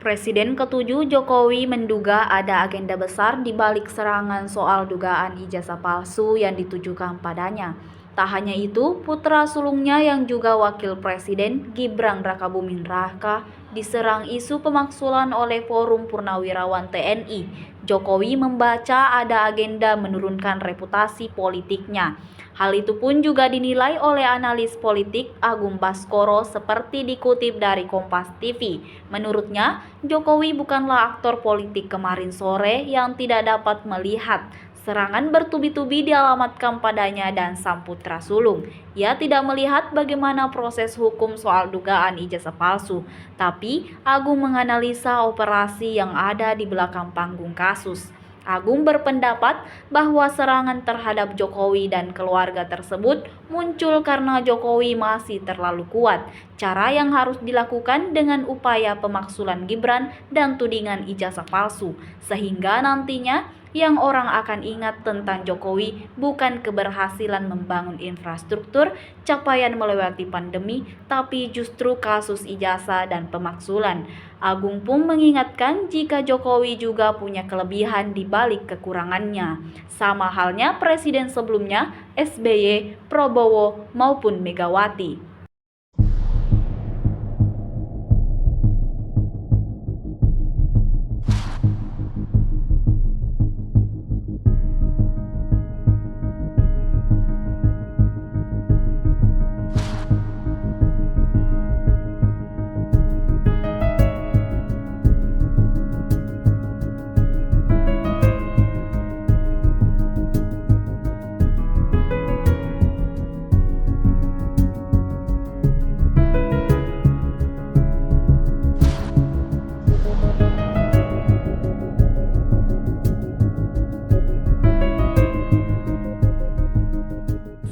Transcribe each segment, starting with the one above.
Presiden ke-7 Jokowi menduga ada agenda besar di balik serangan soal dugaan ijazah palsu yang ditujukan padanya. Tak hanya itu, putra sulungnya yang juga wakil presiden, Gibran Rakabuming Raka, diserang isu pemaksulan oleh Forum Purnawirawan TNI. Jokowi membaca ada agenda menurunkan reputasi politiknya. Hal itu pun juga dinilai oleh analis politik Agung Baskoro seperti dikutip dari Kompas TV. Menurutnya, Jokowi bukanlah aktor politik kemarin sore yang tidak dapat melihat serangan bertubi-tubi dialamatkan padanya dan sang putra sulung. Ia tidak melihat bagaimana proses hukum soal dugaan ijazah palsu, tapi Agung menganalisa operasi yang ada di belakang panggung kasus. Agung berpendapat bahwa serangan terhadap Jokowi dan keluarga tersebut muncul karena Jokowi masih terlalu kuat. Cara yang harus dilakukan dengan upaya pemaksulan Gibran dan tudingan ijazah palsu, sehingga nantinya yang orang akan ingat tentang Jokowi bukan keberhasilan membangun infrastruktur, capaian melewati pandemi, tapi justru kasus ijazah dan pemaksulan. Agung pun mengingatkan jika Jokowi juga punya kelebihan di balik kekurangannya. Sama halnya presiden sebelumnya, SBY, Prabowo maupun Megawati.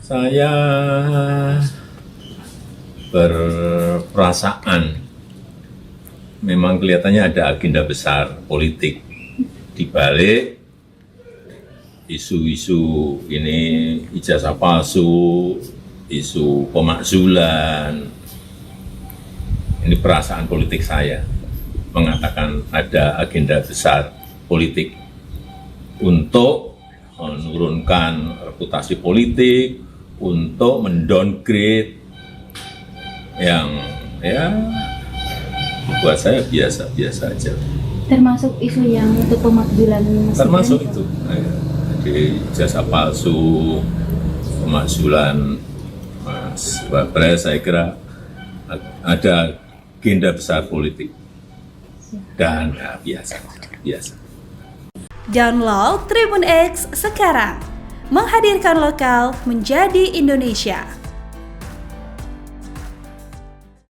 Saya berperasaan memang kelihatannya ada agenda besar politik di balik isu-isu ini, ijazah palsu, isu pemakzulan. Ini perasaan politik saya mengatakan ada agenda besar politik untuk menurunkan reputasi politik, untuk mendowngrade yang buat saya biasa-biasa aja. Termasuk isu yang untuk pemakzulan. Termasuk itu, jadi ijazah palsu, pemakzulan Mas Wapres, saya kira ada agenda besar politik dan biasa. Download Tribun X sekarang, menghadirkan lokal menjadi Indonesia.